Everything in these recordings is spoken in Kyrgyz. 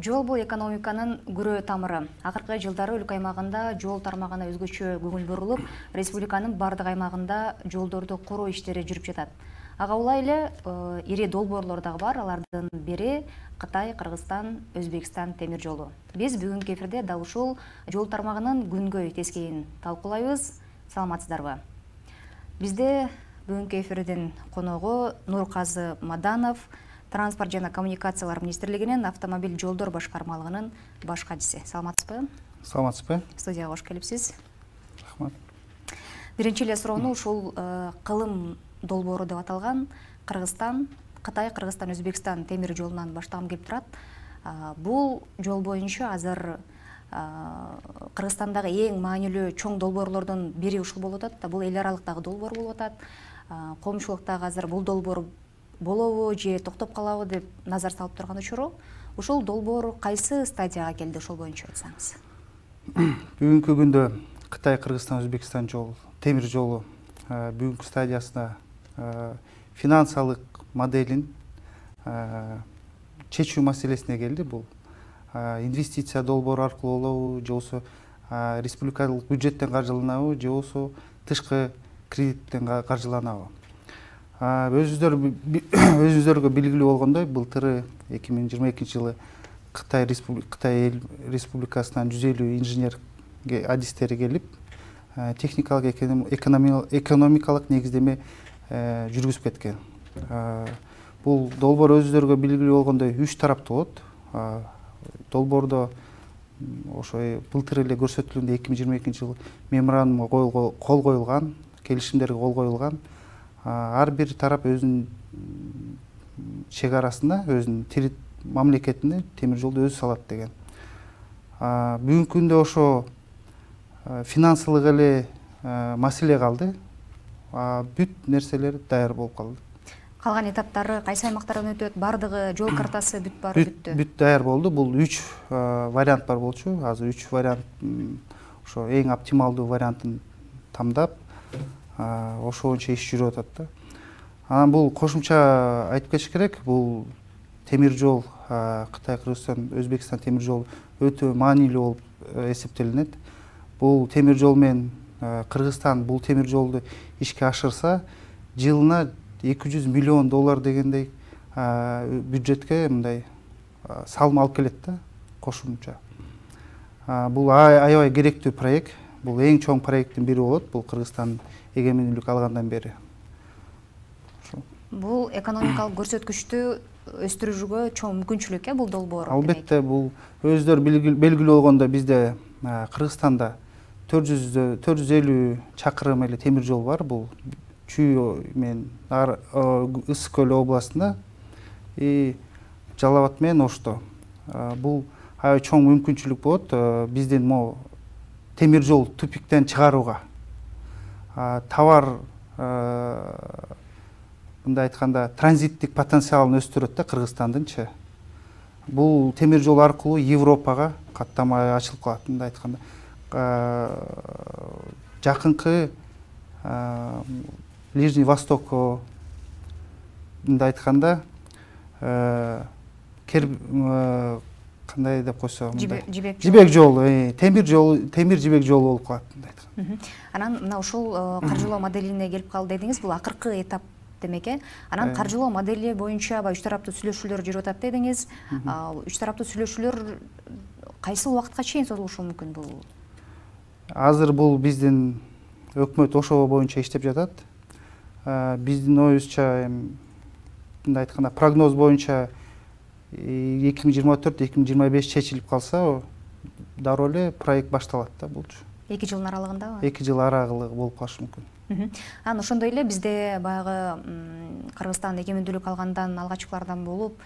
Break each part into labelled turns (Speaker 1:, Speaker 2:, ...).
Speaker 1: Жол бул экономиканын күрөө тамыры. Акыркы жылдары өлкө аймагында жол тармагына өзгөчө көңүл бурулуп, республиканын бардык аймагында жолдорду короо иштери жүрүп жатат. Ага улай эле ири долбоорлор дагы бар. Алардын бири Кытай, Кыргызстан, Өзбекстан темир жолу. Биз бүгүнкү эфирде дал ушул жол тармагынын күнгөй тескейин талкуулайбыз. Саламатсыздарбы? Бизде бүгүнкү эфирдин коногу Нурказы Маданов, Транспорт жана коммуникациялар министрлигинин автомобиль жолдор башкармалыгынын баш катчысы. Саламатсызбы?
Speaker 2: Саламатсызбы?
Speaker 1: Студияга кош келипсиз.
Speaker 2: Рахмат.
Speaker 1: Биринчи эле суроону ушул кылым долбоору деп аталган Кыргызстан, Кытай, Кыргызстан, Өзбекстан темир жолунан баштагым келип турат. Бул жол боюнча азыр Кыргызстандагы эң маанилүү чоң долбоорлордун бири ушул болуп атат. Бул эл аралыктагы долбоор болуп атат. Коомчулуктагы азыр бул долбоор болобу же токтоп калабы деп назар салып турган учуру. Ушул долбоор кайсы стадияга келди, ошол боюнча айтсаңыз.
Speaker 2: Бүгүнкү күндө Кытай, Кыргызстан, Өзбекстан жолу, темир жолу бүгүнкү стадиясына финансалык моделин чечүү маселесине келди. Бул инвестиция долбоору аркылуу болобу, же болбосо республикалык бюджеттен каржыланабы, же болбосо тышкы кредиттен каржыланабы. Өзүңүздөргө белгилүү болгондой, былтыры 2022 жылы Кытай Республикасынан 150 инженер адистери келип, техникалык экономикалык негиздеме жүргүзүп кеткен. Бул долбоор өзүңүздөргө белгилүү болгондой 3 тараптуу болот. Долбоордо ошо былтыр эле көрсөтүлгөндөй 2022 жылы меморандумга кол коюлган, келишимдерге кол коюлган. Ар бир тарап өзүнүн чек арасында, өзүнүн мамлекетинде темир жолду өзү салат деген. Бүгүнкү күндө ошо финансылык эле маселе калды. Бүт нерселер даяр болуп калды.
Speaker 1: Калган этаптары кайсы аймактардан өтөт? Бардыгы жол картасы бүт баары бүттү.
Speaker 2: Бүт даяр болду. Бул 3 вариант бар болчу. Азыр 3 вариант ошо эң оптималдуу вариантын тамдап, ошо боюнча иш жүрүп атат да. Анан бул кошумча айтып кетиш керек. Бул темир жол, Кытай, Кыргызстан, Өзбекстан темир жолу өтө маанилүү болуп эсептелинет. Бул темир жол менен Кыргызстан бул темир жолду ишке ашырса, жылына $200 миллион дегендей бюджетке мындай салым алып келет да, кошумча. Бул аябай керектүү проект. Бул эң чоң проекттин бири болот. Бул Кыргызстан эгемендүүлүк алгандан бери.
Speaker 1: Бул экономикалык көрсөткүчтү өстүрүүгө чоң мүмкүнчүлүк бул долбоор.
Speaker 2: Албетте, бул өздөр белгилүү болгондо бизде Кыргызстанда 450 чакырым эле темир жол бар. Бул Чүй менен Ысык көл областында и Жалал Абад менен Ошто. Бул аябай чоң мүмкүнчүлүк болот биздин могу темир жол тупиктен чыгарууга. Товар мындай айтканда транзиттик потенциалын өстүрөт да Кыргызстандынчы. Бул темир жол аркылуу Европага каттама ачылып калат. Мындай айтканда жакынкы Ближний Восток, мындай айтканда кандай деп койсо, жибек жолу, темир жибек жолу болуп калат.
Speaker 1: Анан мына ушул каржылоо моделине келип калды дедиңиз, бул акыркы этап демек. Анан каржылоо модели боюнча 3 тараптуу сүйлөшүүлөр жүрүп атат дедиңиз. 3 тараптуу сүйлөшүүлөр кайсы убакытка чейин созулушу мүмкүн бул?
Speaker 2: Азыр бул биздин өкмөт ошо боюнча иштеп жатат. Биздин оюбузча, мындай айтканда, прогноз боюнча 2024-2025 чечилип калса, дароо эле проект башталат да булчу.
Speaker 1: 2 жылдын аралыгындабы?
Speaker 2: 2 жыл аралыгы болуп калышы мүмкүн.
Speaker 1: Анан ошондой эле бизде баягы Кыргызстан эгемендүүлүк алгандан алгачкылардан болуп,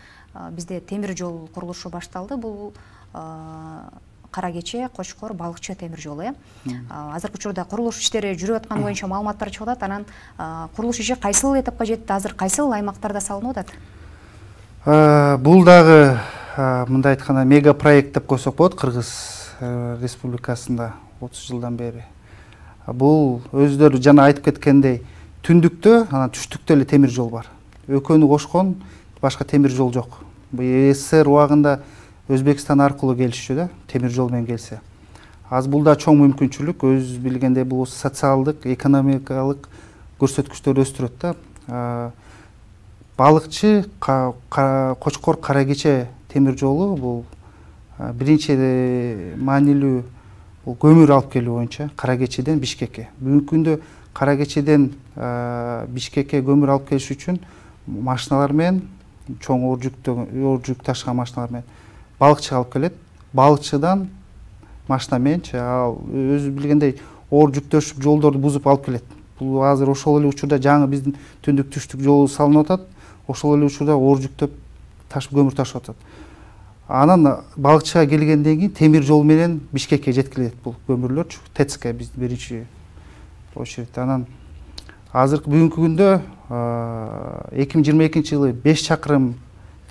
Speaker 1: бизде темир жол курулушу башталды. Бул Кара-Кече, Кочкор, Балыкчы темир жолу. Азыркы учурда курулуш иштери жүрүп атканы боюнча маалыматтар чыгып атат. Анан курулуш иши кайсыл этапка жетти? Азыр кайсыл аймактарда салынып атат?
Speaker 2: Бул дагы мындай айтканда мега проект деп койсок болот Кыргыз Республикасында 30 жылдан бери. Бул өздөрү жана айтып кеткендей, түндүктө, анан түштүктө эле темир жол бар. Экөөнү кошкон башка темир жол жок. Бул СССР убагында Өзбекстан аркылуу келишчү да, темир жол менен келсе. Азыр бул да чоң мүмкүнчүлүк, өз билгендей бул социалдык, экономикалык көрсөткүчтөрдү өстүрөт да. Балыкчы Кочкор Кара Кече темир жолу бул биринчи маанилүү бул көмүр алып келүү боюнча Кара Кечеден Бишкекке. Бүгүнкү күндө Кара Кечеден Бишкекке көмүр алып келиш үчүн машиналар менен, чоң оор жүк ташыган машиналар менен балыкчыга алып келет. Балыкчыдан машина менен ал өзү билгендей оор жүктөшүп жолдорду бузуп алып келет. Бул азыр ошол эле учурда жаңы биздин түндүк түштүк жолу салынып атат. Ошол эле учурда оор жүктөп көмүр ташып атат. Анан балыкчыга келгенден кийин темир жол менен Бишкекке жеткирилет бул көмүрлөрчү. ТЭЦК биздин биринчи очередь. Анан азыркы бүгүнкү күндө 2022 жылы 5 чакырым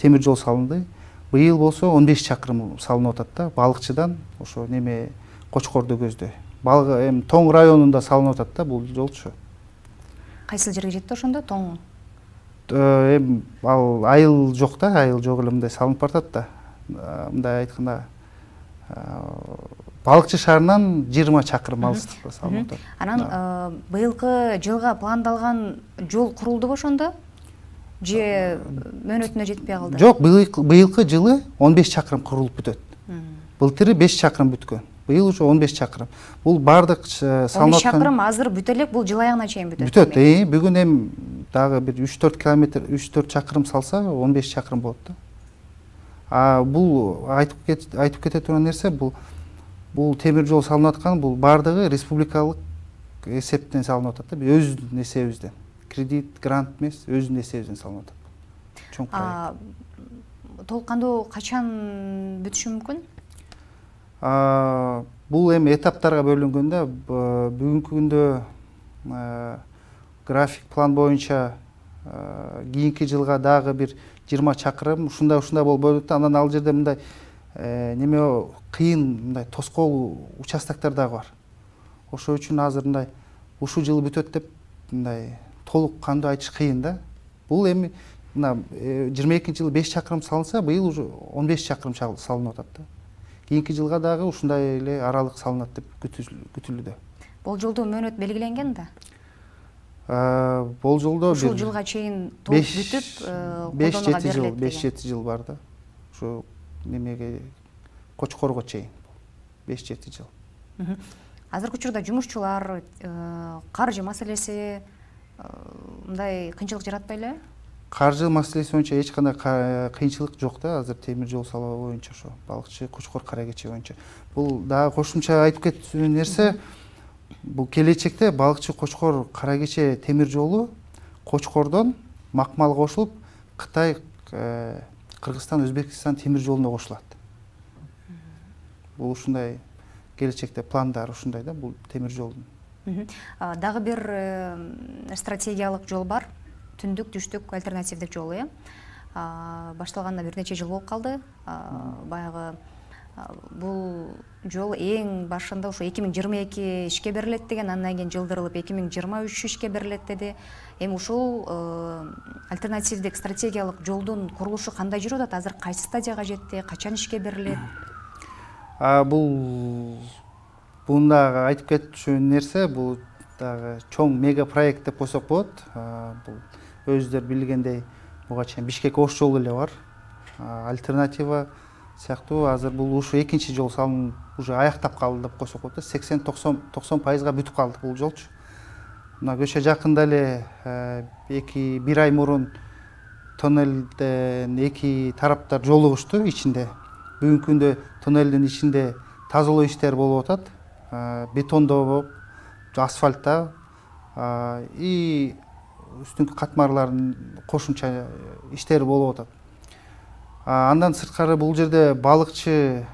Speaker 2: темир жол салынды. Быйыл болсо 15 чакырым салынып атат да, балыкчыдан ошо неме Кочкорду көздөй. Тоң районунда салынып атат да бул жолчу.
Speaker 1: Кайсыл жерге жетти ошондо Тоң?
Speaker 2: Ал айыл жок да, айыл жок эле мындай салынып баратат да. Мындай айтканда Балыкчы шаарынан 20 чакырым алыстыкта салынып атат.
Speaker 1: Анан быйылкы жылга пландалган жол курулдубу ошондо? Же мөөнөтүнө жетпей калды?
Speaker 2: Жок, быйылкы жылы 15 чакырым курулуп бүтөт. Былтыры 5 чакырым бүткөн. Быйыл уже 15 чакырым. Бул бардык салынып
Speaker 1: 15 чакырым азыр бүтө элек, бул жыл аягына чейин бүтөт.
Speaker 2: Бүтөт. Бүгүн эми дагы бир 3-4 километр, 3-4 чакырым салса 15 чакырым болот да. Бул айтып кете турган нерсе, бул темир жол салынып аткан, бул бардыгы республикалык эсептен салынып атат да, өзүбүздүн эсебибизден. Кредит, грант эмес, өзүнүн эсебибизден салынып атат. Чоң проект.
Speaker 1: Толук кандуу качан бүтүшү мүмкүн?
Speaker 2: Бул эми этаптарга бөлүнгөн да. Бүгүнкү күндө график план боюнча кийинки жылга дагы бир 20 чакырым ушундай болуп бөлүнөт. Анан ал жерде мындай неме кыйын, мындай тоскоол участоктор дагы бар. Ошол үчүн азыр мындай ушул жылы бүтөт деп мындай толук кандуу айтыш кыйын да. Бул эми мына 22-жылы 5 чакырым салынса, быйыл уже 15 чакырым салынып атат да. Кийинки жылга дагы ушундай эле аралык салынат деп күтүлүүдө.
Speaker 1: Болжолдуу мөөнөт белгиленген да?
Speaker 2: Болжолдо
Speaker 1: ушул жылга чейин толук бүтүп, колдонууга берилет деген.
Speaker 2: 5-7 жыл бар да. Ушу немеге Кочкорго чейин 5-7 жыл.
Speaker 1: Азыркы учурда жумушчулар, каржы маселеси мындай кыйынчылык жаратпай эле?
Speaker 2: Каржы маселеси боюнча эч кандай кыйынчылык жок да, азыр темир жол салуу боюнча ошо Балыкчы Кочкор Кара Кече боюнча. Бул дагы кошумча айтып кетүүн нерсе, бул келечекте Балыкчы Кочкор Кара Кече темир жолу Кочкордон Макмал кошулуп, Кытай, Кыргызстан, Өзбекстан темир жолуна кошулат. Бул ушундай келечекте пландар ушундай да, бул темир жолдун.
Speaker 1: Дагы бир стратегиялык жол бар. Түндүк түштүк альтернативдик жол, башталганына бир нече жыл болуп калды. Баягы бул жол эң башында ошо 2022 ишке берилет деген, андан кийин жылдырылып 2023 ишке берилет деди. Эми ушул альтернативдик стратегиялык жолдун курулушу кандай жүрүп атат? Азыр кайсы стадияга жетти? Качан ишке берилет?
Speaker 2: Бул дагы айтып кетчү нерсе, бул дагы чоң мега проект деп койсок болот. Бул өздөр билгендей буга чейин Бишкек Ош жолу эле бар. Альтернатива сыяктуу азыр бул ушу экинчи жол салынып уже аяктап калды деп койсок болот. 80-90% бүтүп калды бул жолчу. Мына көчө жакында эле бир ай мурун тоннелден эки тараптар жолугушту ичинде. Бүгүнкү күндө тоннелдин ичинде тазалоо иштери болуп атат. Бетондоо, асфальтта и үстүнкү катмарлардын кошумча иштери болуп атат. Андан сырткары бул жерде Балыкчы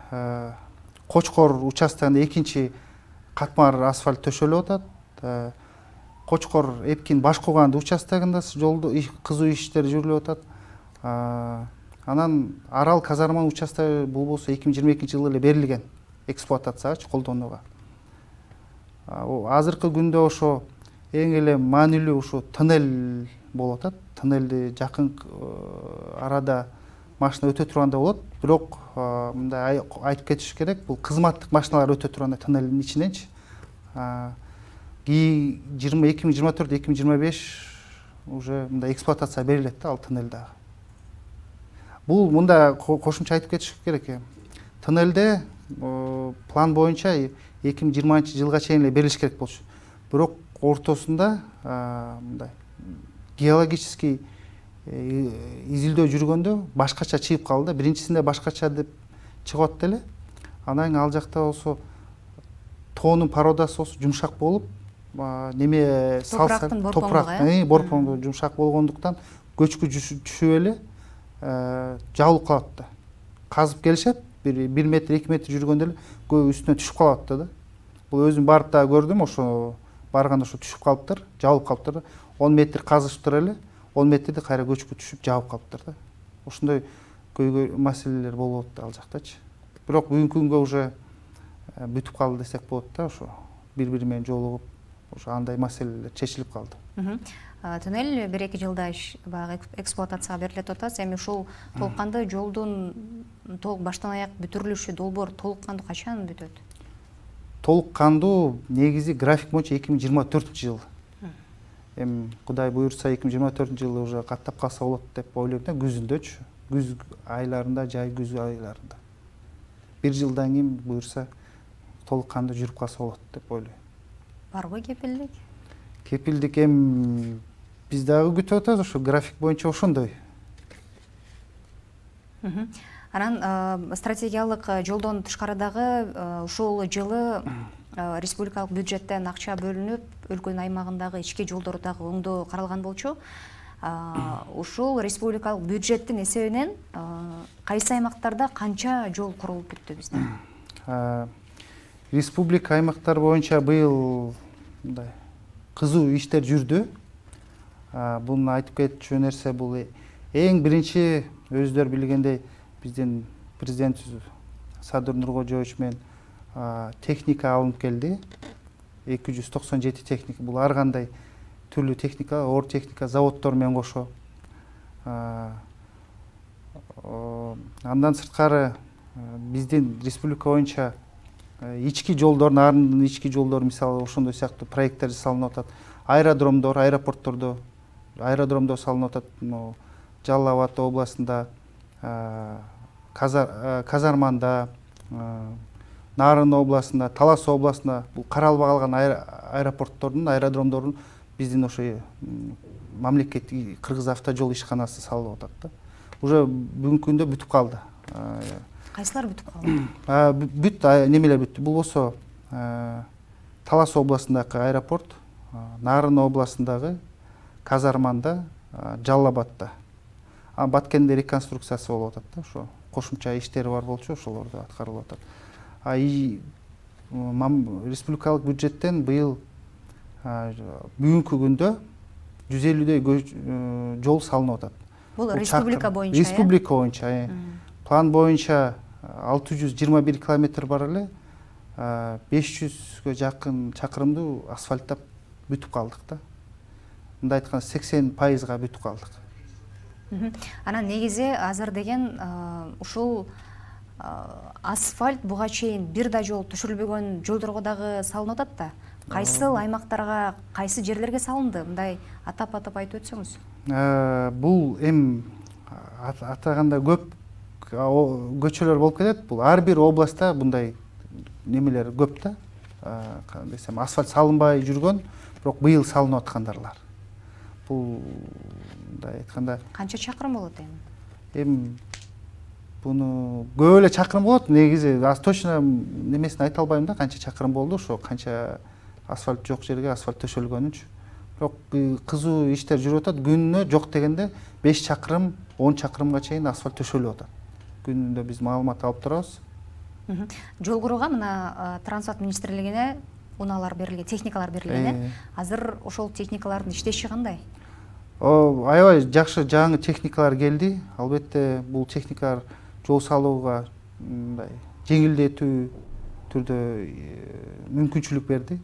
Speaker 2: Кочкор участогунда экинчи катмар асфальт төшөлүп атат. Кочкор Эпкин Башкуган участогунда жолду кызуу иштери жүрүлүп атат. Анан Арал казарма участогу бул болсо 2022 жылы эле берилген эксплуатацияга, колдонууга. Азыркы күндө ошо эң эле маанилүү ошо тоннель болуп атат. Тоннелди жакын арада машина өтө турганда болот, бирок мындай айтып кетиш керек, бул кызматтык машиналар өтө турганда тоннелдин ичиненчи 2024-2025 уже мындай эксплуатация берилет да ал тоннель дагы. Бул мында кошумча айтып кетиш керек. Тоннелде план боюнча 2020-жылга чейин эле берилиш керек болчу. Бирок ортосунда мындай геологический изилдөө жүргөндө башкача чыгып калды. Биринчисинде башкача деп чыгып атты эле. Анан ал жакта болсо тоонун породасы болсо жумшак болуп, неме салса топурактын борпоңдо жумшак болгондуктан көчкү түшүп эле жабылып калат да. Казып келишет, 1 метр 2 метр жүргөндө эле көбү үстүнө түшүп калат да. Бул өзүм барып да көрдүм, ошо барганда ошо түшүп калыптыр, жабылып калыптыр. 10 метр казышыптыр эле, 10 метрде кайра көчкү түшүп жабып калыптыр да. Ошондой көйгөй маселелер болуп атты ал жактачы. Бирок бүгүнкү күнгө уже бүтүп калды десек болот да, ошо бири-бири менен жолугуп, ошо андай маселелер чечилип калды.
Speaker 1: Туннель 1-2 жылда баягы эксплуатацияга берилет деп атасыз. Эми ушул толук кандуу жолдун толук баштан аяк бүтүрүлүшү, долбоор толук кандуу качан бүтөт?
Speaker 2: Толук кандуу негизи график боюнча 2024-жыл. Эми Кудай буйрса 2024-жылы уже каттап калса болот деп ойлойм да, күзүндөчү. Күз айларында, жай күз айларында. 1 жылдан кийин буйрса толук кандуу жүрүп калса болот деп ойлойм.
Speaker 1: Барбы кепилдик?
Speaker 2: Кепилдик эми биз дагы күтүп атабыз, ошо график боюнча ошондой.
Speaker 1: Анан стратегиялык жолдон тышкары дагы ушул жылы республикалык бюджеттен акча бөлүнүп, өлкөнүн аймагындагы ички жолдор дагы оңдоо каралган болчу. Ушул республикалык бюджеттин эсебинен кайсы аймактарда канча жол курулуп бүттү бизде?
Speaker 2: Республика аймактар боюнча быйыл мындай кызуу иштер жүрдү. Буну айтып кетчү нерсе бул эң биринчи өздөрү билгендей биздин президент Садыр Нуркожоевич менен техника алынып келди. 297 техника. Бул ар кандай түрлүү техника, оор техника, заводдор менен кошо. Андан сырткары биздин республика боюнча ички жолдордун, арын ички жолдор мисалы ошондой сыяктуу проекттер салынып атат. Аэродромдор, аэропорттордо аэродромдор салынып атат. Жалал Абад областында, Казарманда, Нарын областында, Талас областында бул каралбай калган аэропорттордун, аэродромдордун биздин ошо мамлекеттик Кыргыз автожол ишканасы салып атат да. Уже бүгүнкү күндө бүтүп калды.
Speaker 1: Кайсылар бүтүп калды?
Speaker 2: Бүт немелер бүттү. Бул болсо Талас областындагы аэропорт, Нарын областындагы Казарманда, Жалал Абадта. Баткенде реконструкциясы болуп атат да, ошо кошумча иштери бар болчу, ошолорду аткарылып атат. Республикалык бюджеттен быйыл бүгүнкү күндө 150дөй жол салынып атат.
Speaker 1: Бул республика боюнча?
Speaker 2: Республика боюнча. План боюнча 621 километр бар эле, 500гө жакын чакырымды асфальттап бүтүп калдык да. Мындай айтканда 80%га бүтүп калдык.
Speaker 1: Анан негизи азыр деген ушул асфальт буга чейин бир да жол түшүрүлбөгөн жолдорго дагы салынып атат да. Кайсы аймактарга, кайсы жерлерге салынды? Мындай атап айтып өтсөңүз.
Speaker 2: Бул эми атаганда көп көчөлөр болуп кетет. Бул ар бир областта мындай немелер көп да. Кандай десем, асфальт салынбай жүргөн, бирок быйыл салынып аткандарлар. Бул мындай айтканда
Speaker 1: канча чакырым болот эми?
Speaker 2: Эми буну көп эле чакырым болот. Негизи точно немесин айта албайм да, канча чакырым болду, ошо канча асфальт жок жерге асфальт төшөлгөнүнчү. Бирок кызуу иштер жүрүп атат. Күнүнө жок дегенде 5 чакырым, 10 чакырымга чейин асфальт төшөлүп атат. Күнүндө биз маалымат алып турабыз.
Speaker 1: Жол курууга мына Транспорт министрлигине унаалар берилген, техникалар берилген. Азыр ошол техникалардын иштеши кандай?
Speaker 2: Аябай жакшы жаңы техникалар келди. Албетте бул техникалар жол салууга мындай жеңилдетүү түрдө мүмкүнчүлүк берди.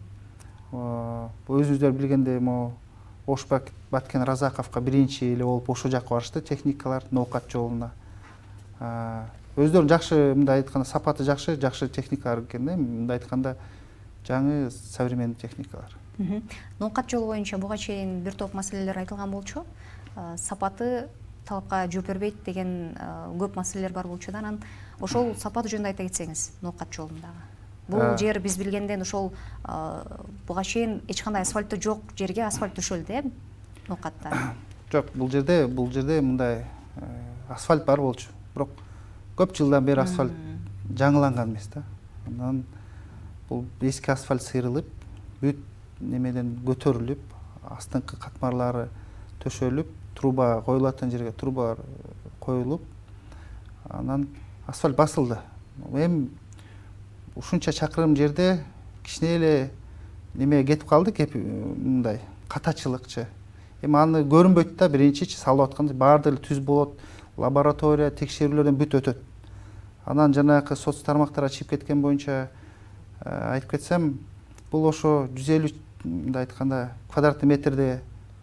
Speaker 2: Өзүңүздөр билгендей, Ош Баткен Разаковго биринчи эле болуп ошол жакка барышты техникалар Ноокат жолуна. өздөрүнүн жакшы, мындай айтканда сапаты жакшы техникалар экен да, мындай айтканда жаңы современный техникалар.
Speaker 1: Ноокат жолу боюнча буга чейин бир топ маселелер айтылган болчу. Сапаты талапка жооп бербейт деген көп маселелер бар болчу да. Анан ошол сапаты жөнүндө айта кетсеңиз, ноокат жолундагы. Бул жер биз билгенден ошол буга чейин эч кандай асфальты жок жерге асфальт төшөлдү, э, ноокатта.
Speaker 2: Жок, бул жерде мындай асфальт бар болчу. Бирок көп жылдан бери асфальт жаңыланган эмес да. Анан бул эски асфальт сыйрылып, бүт немеден көтөрүлүп, астыңкы катмарлары төшөлүп, труба коюлатын жерге трубалар коюлуп, анан асфальт басылды. Эми ушунча чакырым жерде кичине эле неме кетип калды, мындай катачылыкчы. Эми аны көрүнбөйт да, биринчичи салып атканда баардыгы түз болот, лаборатория текшерүүлөрдөн бүт өтөт. Анан жанагы соц тармактарга чыгып кеткен боюнча айтып кетсем, бул ошо 150 мындай айтканда квадратный метрде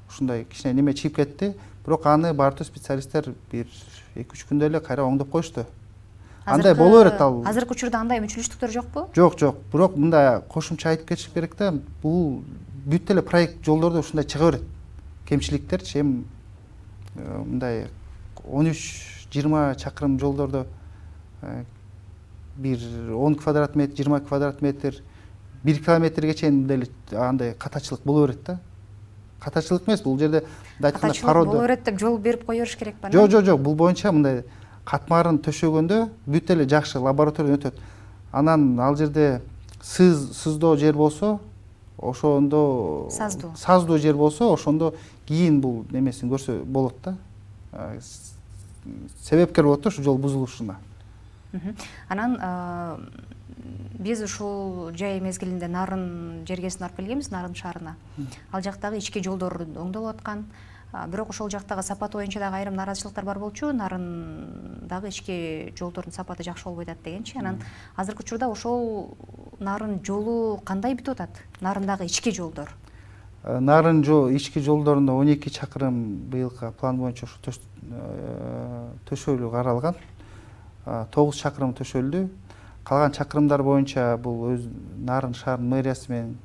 Speaker 2: ушундай кичине неме чыгып кетти. Бирок аны баардык специалисттер бир 2-3 күндө эле кайра оңдоп коюшту. Андай боло берет ал.
Speaker 1: Азыркы учурда андай мүчүлүштүктөр жокпу?
Speaker 2: Жок. Бирок мындай кошумча айтып кетиш керек да, бул бүт эле проект жолдордо ушундай чыга берет. Кемчиликтерчи, эми мындай 13-20 чакырым жолдордо бир 10 квадрат метр, 20 квадрат метр, 1 километрге чейин деле андай катачылык боло берет да. Катачылык эмес, бул жерде айтканда
Speaker 1: порода боло берет деп жол берип кое бериш керек па?
Speaker 2: Жок, бул боюнча мындай катмарын төшөгөндө бүт эле жакшы лабораториядан өтөт. Анан ал жерде сыздоо жер болсо, ошондо саздуу жер болсо, ошондо кийин бул немесин көрсө болот да. Себепкер болот да ушу жол бузулушуна.
Speaker 1: Анан биз ушул жай мезгилинде Нарын жергесине барып келгенбиз, Нарын шаарына. Ал жактагы ички жолдор оңдолуп аткан. Бирок ошол жактагы сапаты боюнча дагы айрым нааразычылыктар бар болчу. Нарындагы ички жолдордун сапаты жакшы болбой атат дегенчи. Анан азыркы учурда ошол Нарын жолу кандай бүтүп атат? Нарындагы ички жолдор.
Speaker 2: Нарын ички жолдорунда 12 чакырым быйылкы план боюнча төшөлүү каралган. 9 чакырым төшөлдү. Калган чакырымдар боюнча бул өз Нарын шаарынын мэриясы менен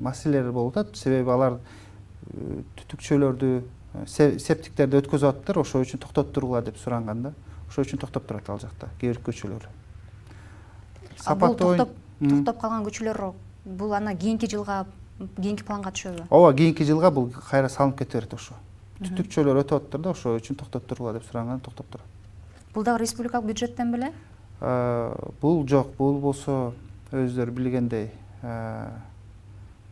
Speaker 2: маселелер болуп атат. Себеби алар түтүкчөлөрдү, септиктерди өткөзүп атыптыр, ошол үчүн токтоттургула деп суранган да. Ошол үчүн токтоп турат ал жакта кээ бир көчөлөр.
Speaker 1: Бул токтоп калган көчөлөр бул ана кийинки жылга, кийинки планга түшөбү?
Speaker 2: Ооба, кийинки жылга бул кайра салынып кете берет ошо. Түтүкчөлөр өтүп атыптыр да, ошол үчүн токтоттургула деп суранган, токтоп турат.
Speaker 1: Бул дагы республикалык бюджеттен беле?
Speaker 2: Бул жок, бул болсо өздөрү билгендей,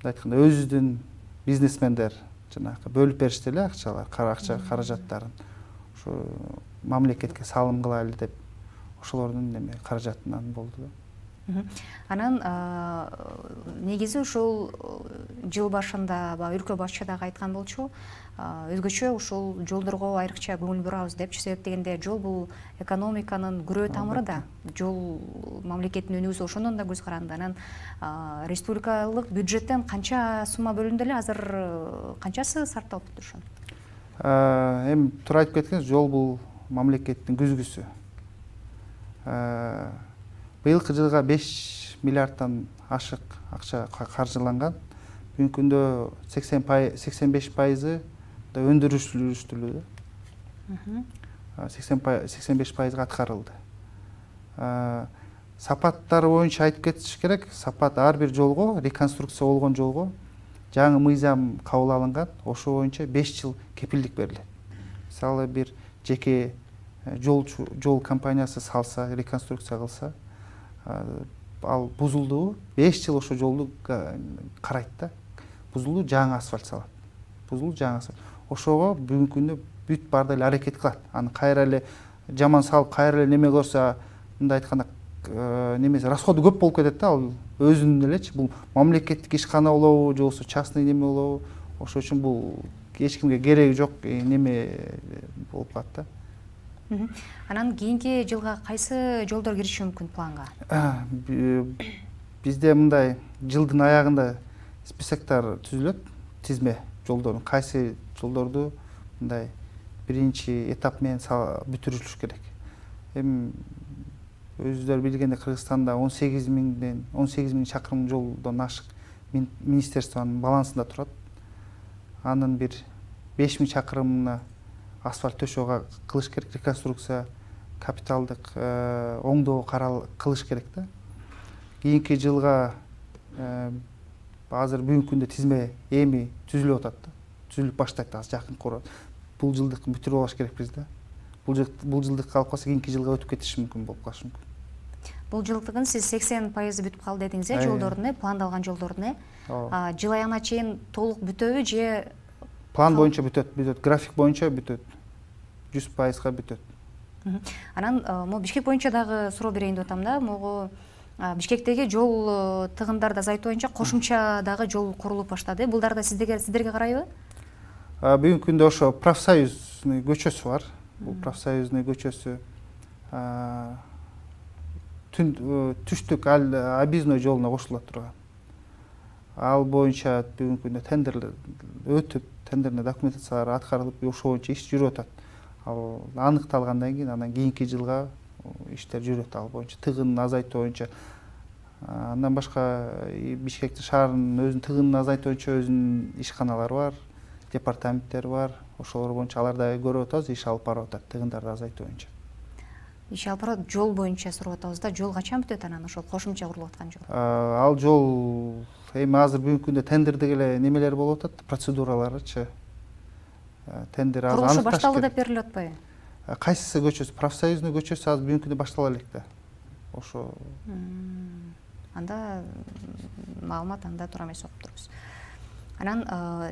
Speaker 2: айтканда өзүбүздүн бизнесмендер жанагы бөлүп беришти эле акчалар, каражаттарын. Ошо мамлекетке салым кылайлы деп ошолордун неме каражатынан болду да.
Speaker 1: Анан негизи ушул жыл башында өлкө башчы дагы айткан болчу, өзгөчө ушул жолдорго айрыкча көңүл бурабыз депчи. Себеп дегенде жол бул экономиканын күрөө тамыры да. Жол мамлекеттин өнүгүүсү ошондон да көз каранды. Анан республикалык бюджеттен канча сумма бөлүндү эле, азыр канчасы сарпталып турушат?
Speaker 2: Эми туура айтып кеткенсиз, жол бул мамлекеттин күзгүсү. Быйылкы жылга 5 миллиардтан ашык акча каржыланган. Бүгүнкү күндө 85% өндүрүштүрүлдү. 85% аткарылды. Сапаттары боюнча айтып кетиш керек. Сапат ар бир жолго, реконструкция болгон жолго жаңы мыйзам кабыл алынган. Ошо боюнча 5 жыл кепилдик берилет. Мисалы бир жеке жол компаниясы салса, реконструкция кылса, ал бузулду, 5 жыл ошо жолду карайт да. Бузулду, жаңы асфальт салат. Бузулду, жаңы асфальт. Ошого бүгүнкү күндө бүт барды эле аракет кылат. Аны кайра эле жаман салып, кайра эле неме көрсө, мындай айтканда немеси расходу көп болуп кетет да, ал өзүнүн элечи. Бул мамлекеттик ишкана болобу, же болбосо частный неме болобу. Ошол үчүн бул эч кимге кереги жок неме болуп калат да.
Speaker 1: Анан кийинки жылга кайсы жолдор кириши мүмкүн планга?
Speaker 2: Бизде мындай жылдын аягында списоктор түзүлөт, тизме жолдордун, кайсы жолдорду мындай биринчи этап менен бүтүрүлүш керек. эми өзүлөр билгендей Кыргызстанда 18 миң чакырым жолдон ашык министерствонун балансында турат. Анын бир 5 миң чакырымына асфальт төшөөгө кылыш керек, реконструкция, капиталдык оңдоо кылыш керек да. Кийинки жылга азыр бүгүнкү күндө тизме эми түзүлүп атат да. Түзүлүп баштайт азыр жакын курат. Бул жылдык бүтүрүп алыш керекпиз да. Бул жылдык калып калса кийинки жылга өтүп кетиши мүмкүн болуп калышы мүмкүн.
Speaker 1: Бул жылдыгын сиз 80% бүтүп калды дедиңиз, жолдордун, пландалган жолдордун. Жыл аягына чейин толук бүтөбү же
Speaker 2: план боюнча бүтөт, график боюнча бүтөт. 100%га бүтөт.
Speaker 1: Анан могу Бишкек боюнча дагы суроо берейин деп атам да. Могу Бишкектеги жол тыгындарды азайтуу боюнча кошумча дагы жол курулуп баштады. Булдар да сиздерге карайбы?
Speaker 2: Бүгүнкү күндө ошо профсоюзный көчөсү бар. Бул профсоюзный көчөсү түштүк объездной жолуна кошулат турган. Ал боюнча бүгүнкү күндө тендерлер өтүп, тендерный документациялар аткарылып, ошол боюнча иш жүрүп атат. Ал аныкталгандан кийин анан кийинки жылга иштер жүрөт ал боюнча, тыгынын азайтуу боюнча. Андан башка Бишкек шаарынын өзүнүн тыгынын азайтуу боюнча өзүнүн ишканалары бар, департаменттер бар. Ошолор боюнча алар дагы көрүп атабыз, иш алып барып атат тыгындарды азайтуу боюнча.
Speaker 1: Иш алып барат, жол боюнча сурап атабыз да. Жол качан бүтөт анан ошол кошумча курулуп аткан жол?
Speaker 2: Ал жол эми азыр бүгүнкү күндө тендердеги эле немелер болуп атат, процедураларычы. Тендер азыр
Speaker 1: курулушу башталды деп берилип атпайбы?
Speaker 2: Кайсысы көчөсү, профсоюзный көчөсү азыр бүгүнкү күндө баштала элек да. Ошо.
Speaker 1: Анда маалымат анда туура эмес окуп турбуз. Анан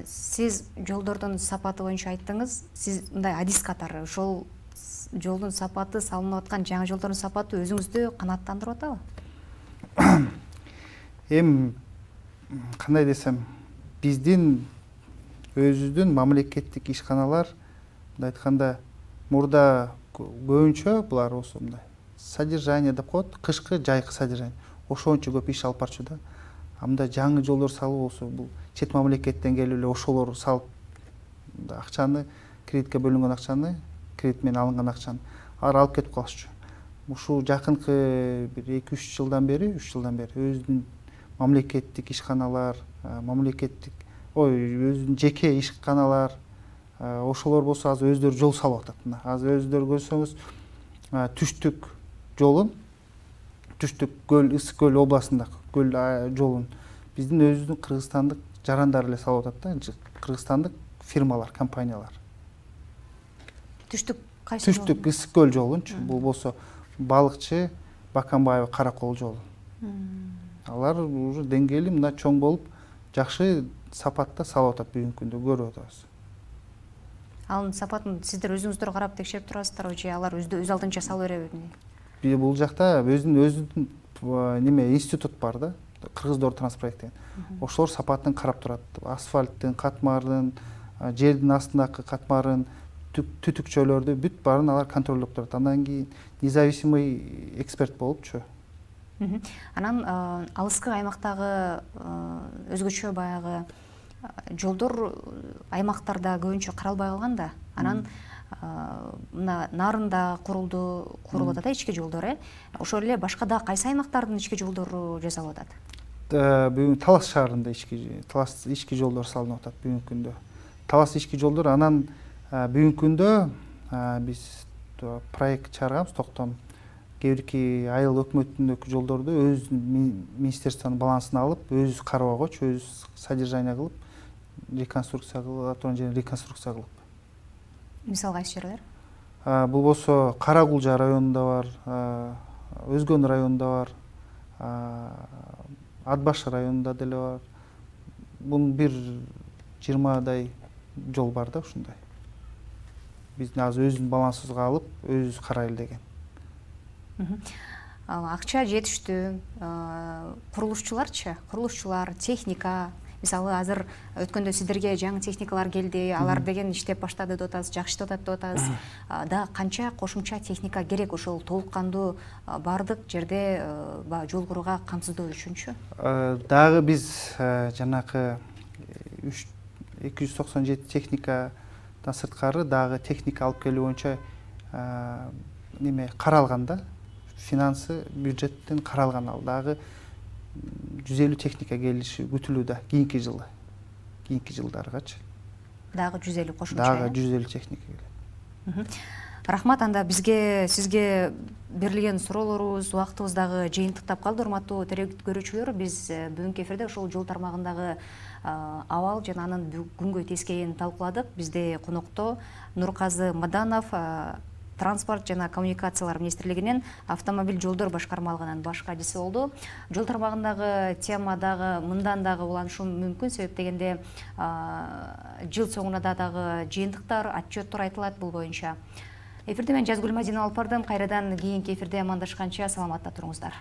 Speaker 1: сиз жолдордун сапаты боюнча айттыңыз, сиз мындай адис катары ошол жолдун сапаты, салынып аткан жаңы жолдордун сапаты өзүңүздү канааттандырып атабы?
Speaker 2: Эми кандай десем, биздин өзүбүздүн мамлекеттик ишканалар мындай айтканда мурда көбүнчө булар болсо мындай содержание деп коет, кышкы жайкы содержание. Ошончо көп иш алып барчу да. Мындай жаңы жолдор салуу болсо бул чет мамлекеттен келип эле ошолор салып акчаны, кредитке бөлүнгөн акчаны, кредит менен алынган акчаны алар алып кетип калышчу. Ушул жакынкы бир 2-3 жылдан бери өзүнүн мамлекеттик ишканалар, өзүнүн жеке ишканалар, ошолор болсо азыр өздөрү жол салып атат. Азыр өздөрү көрсөңүз, түштүк жолун, түштүк көл, Ысык көл областындагы көл жолун биздин өзүбүздүн кыргызстандык жарандар эле салып атат да, кыргызстандык фирмалар, компаниялар.
Speaker 1: Түштүк кайсы жол?
Speaker 2: Түштүк Ысык көл жолунчу, бул болсо балыкчы Баканбаева Каракол жолу. Алар уже деңгээли мына чоң болуп, жакшы сапатта салып атат бүгүнкү күндө көрүп атабыз.
Speaker 1: Анын сапатын сиздер өзүңүздөр карап текшерип турасыздарбы же алар өз алдынча салып береби?
Speaker 2: Бул жакта өзүнүн неме институт бар да, Кыргыздортранспорт деген. Ошолор сапатын карап турат. Асфальттын, катмардын, жердин астындагы катмарын, түтүкчөлөрдү бүт баарын алар контролдоп турат. Андан кийин независимый эксперт болупчу.
Speaker 1: Анан алыскы аймактагы өзгөчө баягы жолдор аймактарда көбүнчө каралбай калган да. Анан мына Нарында курулуп атат ички жолдор, ошол эле башка да кайсы аймактардын ички жолдору жасалып атат?
Speaker 2: Бүгүн Талас шаарында ички жолдор салынып атат бүгүнкү күндө. Талас ички жолдор, анан бүгүнкү күндө биз проект чыгарганбыз, токтом кээбирки айыл өкмөтүндөгү жолдорду өз министерствонун балансына алып, өз карап койчу, өз содержание кылып, реконструкция кылып.
Speaker 1: Мисалы кайсы жерлер?
Speaker 2: Бул болсо Каракулжа районунда бар, Өзгөн районунда бар, Атбаш районунда деле бар. Бул бир 20дай жол бар да ушундай. Биздин азыр өзүнүн балансыбызга алып, өзүбүз карайлы деген.
Speaker 1: Акча жетиштүү, курулушчулар, техника, мисалы азыр өткөндө сиздерге жаңы техникалар келди, алар деген иштеп баштады деп атасыз, жакшы иштеп атат деп атасыз. Да канча кошумча техника керек ошол толук кандуу бардык жерде жол курууга камсыздоо үчүнчү?
Speaker 2: Дагы биз жанакы 297 техникадан сырткары дагы техника алып келүү боюнча неме каралган да, финансы бюджеттен каралган, ал дагы 150 техника келиши күтүлүүдө кийинки жылдаргачы.
Speaker 1: Дагы 150 кошумча.
Speaker 2: Дагы 150 техника келет.
Speaker 1: Рахмат, анда сизге берилген суроолорубуз, убактыбыз дагы жыйынтыктап калды. Урматтуу көрүүчүлөр, биз бүгүнкү эфирде ошол жол тармагындагы абал жана анын бүгүнкү тескейин талкууладык. Бизде конокто Нурказы Маданов, Транспорт жана коммуникациялар министрлигинин автомобиль жолдор башкармалыгынын баш кадиси болду. Жол тармагындагы тема дагы мындан дагы уланышы мүмкүн, себеп дегенде жыл соңуна дагы жыйынтыктар, отчеттор айтылат бул боюнча. Эфирде мен Жазгүл Мадина алып бардым. Кайрадан кийинки эфирде амандашканча саламатта туруңуздар.